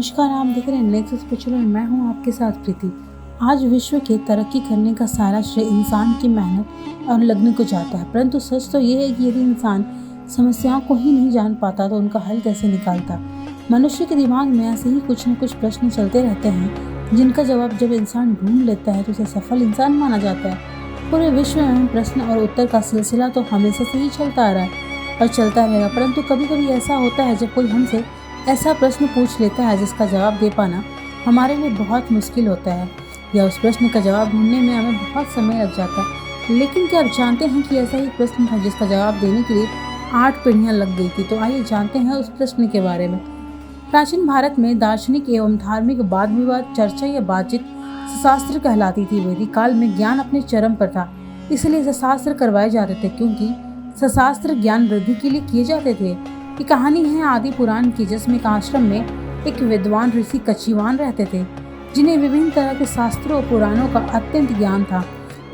नमस्कार, आप देख रहे हैं नेक्स्ट स्पिरिचुअल और मैं हूं आपके साथ प्रीति। आज विश्व के तरक्की करने का सारा श्रेय इंसान की मेहनत और लगन को जाता है, परंतु सच तो यह है कि यदि इंसान समस्याओं को ही नहीं जान पाता तो उनका हल कैसे निकालता। मनुष्य के दिमाग में ऐसे ही कुछ न कुछ प्रश्न चलते रहते हैं जिनका जवाब जब इंसान ढूंढ लेता है तो उसे सफल इंसान माना जाता है। पूरे विश्व में प्रश्न और उत्तर का सिलसिला तो हमेशा से ही चलता आ रहा है और चलता रहेगा, परंतु कभी कभी ऐसा होता है जब कोई हमसे ऐसा प्रश्न पूछ लेता है जिसका जवाब दे पाना हमारे लिए बहुत मुश्किल होता है, या उस प्रश्न का जवाब ढूंढने में हमें बहुत समय लग जाता है। लेकिन क्या आप जानते हैं कि ऐसा ही प्रश्न था जिसका जवाब देने के लिए 8 पीढ़ियां लग गई थी। तो आइए जानते हैं उस प्रश्न के बारे में। प्राचीन भारत में दार्शनिक एवं धार्मिक वाद विवाद, चर्चा या बातचीत शास्त्र कहलाती थी। वैदिक काल में ज्ञान अपने चरम पर था, इसलिए शास्त्र करवाए जाते थे, क्योंकि शास्त्र ज्ञान वृद्धि के लिए किए जाते थे। ये कहानी है आदि पुराण की, जिसमें एक आश्रम में एक विद्वान ऋषि कच्छीवान रहते थे जिन्हें विभिन्न तरह के शास्त्रों और पुराणों का अत्यंत ज्ञान था।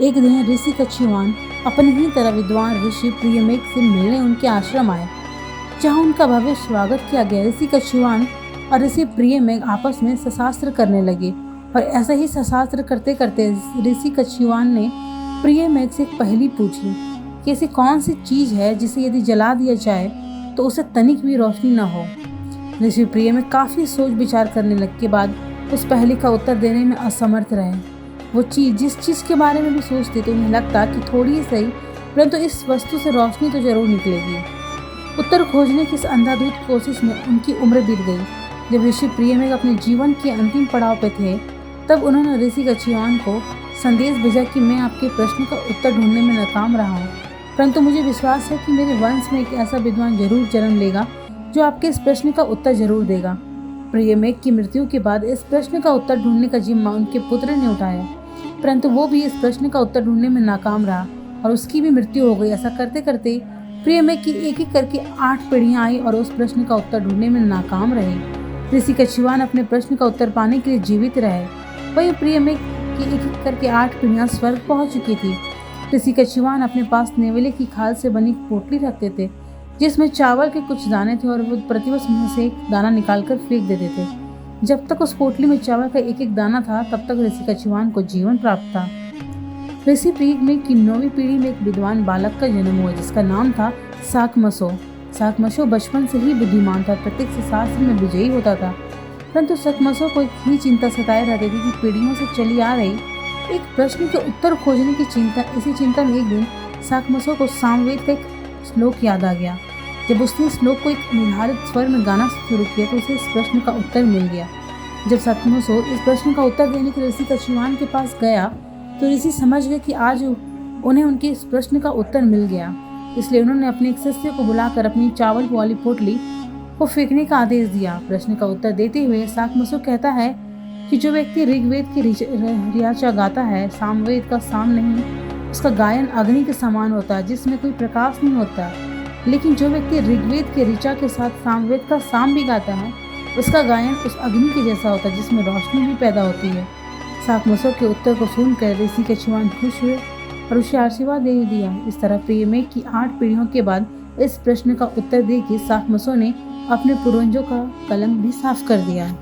एक दिन ऋषि कच्छीवान अपनी ही तरह विद्वान ऋषि प्रियमेघ से मिलने उनके आश्रम आए, जहाँ उनका भव्य स्वागत किया गया। ऋषि कच्छीवान और ऋषि प्रियमेघ आपस में शास्त्र करने लगे और ऐसे ही शास्त्र करते करते ऋषि कच्छीवान ने प्रियमेघ से एक पहेली पूछी कि ऐसी कौन सी चीज है जिसे यदि जला दिया जाए तो उसे तनिक भी रोशनी न हो। ऋषि प्रियमेघ काफी सोच विचार करने के बाद उस पहेली का उत्तर देने में असमर्थ रहे। वो जिस चीज के बारे में भी सोचते तो उन्हें लगता कि थोड़ी ही सही, परंतु इस वस्तु से रोशनी तो जरूर निकलेगी। उत्तर खोजने की इस अंधाधुंध कोशिश में उनकी उम्र बीत गई। जब ऋषि प्रियमेघ अपने जीवन के अंतिम पड़ाव पे थे, तब उन्होंने ऋषि कच्छीवान को संदेश भेजा कि मैं आपके प्रश्न का उत्तर ढूंढने में नाकाम रहा हूँ, परंतु मुझे विश्वास है कि मेरे वंश में एक ऐसा विद्वान जरूर जन्म लेगा जो आपके इस प्रश्न का उत्तर जरूर देगा। प्रियमेघ की मृत्यु के बाद इस प्रश्न का उत्तर ढूंढने का जिम्मा उनके पुत्र ने उठाया, परंतु वो भी इस प्रश्न का उत्तर ढूंढने में नाकाम रहा और उसकी भी मृत्यु हो गई। ऐसा करते करते प्रियमेघ की एक एक करके 8 पीढ़ियां आई और उस प्रश्न का उत्तर ढूंढने में नाकाम रहे। ऋषि कच्छीवान अपने प्रश्न का उत्तर पाने के लिए जीवित रहे, वही प्रियमेघ की एक एक करके 8 पीढ़ियां स्वर्ग पहुंच चुकी थी। ऋषि कच्छीवान अपने पास नेवले की खाल से बनी पोटली रखते थे जिसमें चावल के कुछ दाने थे और वो प्रतिवर्ष उनमें से एक दाना निकालकर फेंक देते थे। जब तक उस पोटली में चावल का एक एक दाना था तब तक ऋषि कच्छीवान को जीवन प्राप्त था। ऋषि प्रियमेघ की 9वीं पीढ़ी में एक विद्वान बालक का जन्म हुआ जिसका नाम था शाकम्भसो। शाकम्भसो बचपन से ही बुद्धिमान था, प्रत्येक शास्त्र में विजयी होता था, परंतु शाकम्भसो को एक ही चिंता सताए रहती थी कि पीढ़ियों से चली आ रही एक प्रश्न के उत्तर खोजने की चिंता। इसी चिंता में एक दिन शाकम्भसो को सामवेद का एक श्लोक याद आ गया। जब उसने श्लोक को एक निर्धारित स्वर में गाना शुरू किया तो उसे इस प्रश्न का उत्तर मिल गया। जब शाकम्भसो इस प्रश्न का उत्तर देने के ऋषि कच्छीवान के पास गया तो ऋषि समझ गए कि आज उन्हें उनके इस प्रश्न का उत्तर मिल गया, इसलिए उन्होंने अपने एक शिष्य को बुलाकर अपनी चावल वाली पोटली को फेंकने का आदेश दिया। प्रश्न का उत्तर देते हुए शाकम्भसो कहता है कि जो व्यक्ति ऋग्वेद की ऋचा गाता है, सामवेद का साम नहीं, उसका गायन अग्नि के समान होता है जिसमें कोई प्रकाश नहीं होता। लेकिन जो व्यक्ति ऋग्वेद के ऋचा के साथ सामवेद का साम भी गाता है, उसका गायन उस अग्नि के जैसा होता है जिसमें रोशनी भी पैदा होती है। शाकम्भसो के उत्तर को सुनकर ऋषि कच्छीवान खुश हुए और उसे आशीर्वाद दे दिया। इस तरह प्रियमेघ की 8 पीढ़ियों के बाद इस प्रश्न का उत्तर देकर शाकम्भसो ने अपने पूर्वजों का कलंक भी साफ कर दिया।